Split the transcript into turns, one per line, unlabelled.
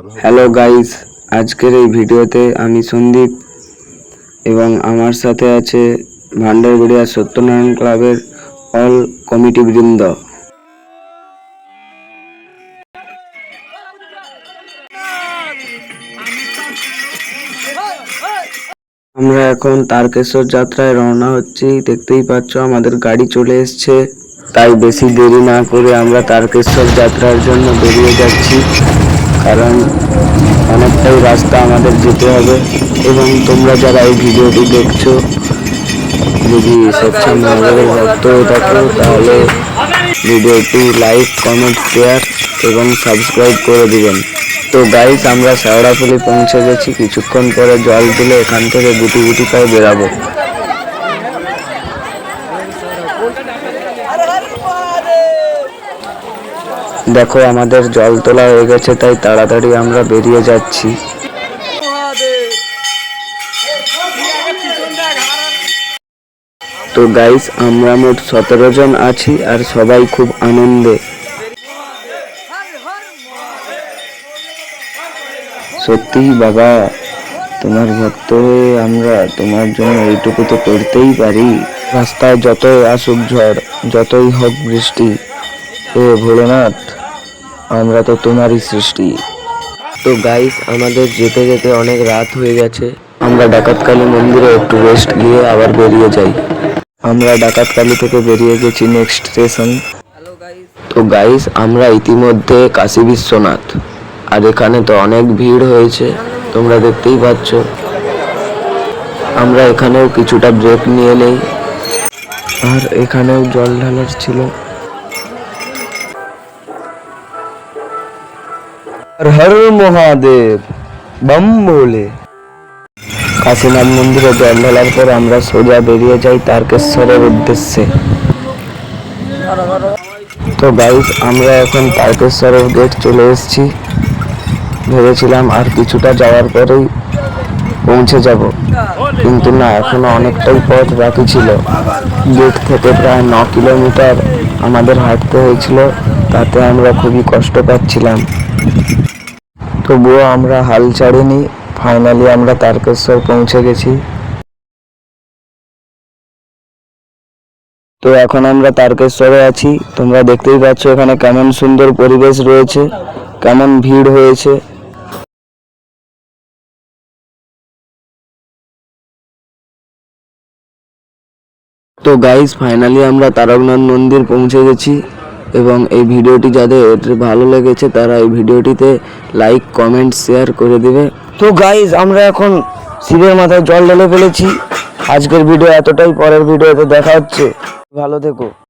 Hello guys, আজকের এই ভিডিওতে আমি সন্দীপ এবং আমার সাথে আছে ভান্ডারগড়িয়া সত্যনারায়ণ ক্লাবের অল কমিটি বৃন্দ। আমরা এখন তারকেশ্বর যাত্রায় রওনা হচ্ছি। দেখতেই পাচ্ছ আমাদের গাড়ি চলে এসছে, তাই বেশি দেরি না করে আমরা তারকেশ্বর যাত্রার জন্য বেরিয়ে যাচ্ছি, কারণ অনেকটাই রাস্তা আমাদের যেতে হবে। এবং তোমরা যারা এই ভিডিওটি দেখছো, যদি স্বেচ্ছায় মহাদেবের ভক্ত হয়ে থাকো, তাহলে ভিডিওটি লাইক, কমেন্ট, শেয়ার এবং সাবস্ক্রাইব করে দিবেন। তো গাইস, আমরা শেওড়াফুলি পৌঁছে গেছি। কিছুক্ষণ পরে জল তুলে এখান থেকে গুটি গুটি পায়ে বেরাবো। দেখো আমাদের জল তোলা হয়ে গেছে, তাই তাড়াতাড়ি আমরা বেরিয়ে যাচ্ছি। তো গাইস, আমরা মোট 17 জন আছি আর সবাই খুব আনন্দে। সত্যি বাবা, তোমার ভক্ত হয়ে আমরা তোমার জন্য এইটুকু তো করতেই পারি। রাস্তায় যতই আসুক ঝড়, যতই হোক বৃষ্টি, হে ভোলেনাথ, আমরা তো তোমারই সৃষ্টি। তো গাইস, আমাদের যেতে যেতে অনেক রাত হয়ে গেছে। আমরা ডাকাতকালী মন্দিরে একটু রেস্ট গিয়ে আবার বেরিয়ে যাই। আমরা ডাকাতকালী থেকে বেরিয়ে গেছি নেক্সট স্টেশন। তো গাইস, আমরা ইতিমধ্যে কাশী বিশ্বনাথ, আর এখানে তো অনেক ভিড় হয়েছে, তোমরা দেখতেই পাচ্ছ। আমরা এখানেও কিছুটা ব্রেক নিয়ে নেই, আর এখানেও জল ঢালার ছিল। হর হর মহাদেব, বম ভোলে। কাশীনাথ মন্দিরে জল ঢালার পর আমরা সোজা বেরিয়ে যাই তারকেশ্বরের উদ্দেশ্যে। তো গাইস, আমরা এখন তারকেশ্বরের গেট চলে এসেছি। ভেবেছিলাম আর কিছুটা যাওয়ার পরেই পৌঁছে যাব, কিন্তু না, এখনো অনেকটাই পথ বাকি ছিল। গেট থেকে প্রায় 9 কিলোমিটার আমাদের হাঁটতে হয়েছিল, তাতে আমরা খুবই কষ্ট পাচ্ছিলাম। তবুও আমরা হাল ছাড়িনি। ফাইনালি আমরা তারকেশ্বর পৌঁছে গেছি। তো এখন আমরা তারকেশ্বরে আছি। তোমরা দেখতেই পাচ্ছ এখানে কেমন সুন্দর পরিবেশ রয়েছে, কেমন ভিড় হয়েছে। তো গাইস, ফাইনালি আমরা তারকনাথ মন্দির পৌঁছে গেছি। এবং এই ভিডিওটি যাদের ভালো লেগেছে তারা এই ভিডিওটিতে লাইক, কমেন্ট, শেয়ার করে দিবে। তো গাইস, আমরা এখন শিবের মাথায় জল ঢেলে ফেলেছি। আজকের ভিডিও এতটাই, পরের ভিডিওতে দেখা হচ্ছে। ভালো থেকো।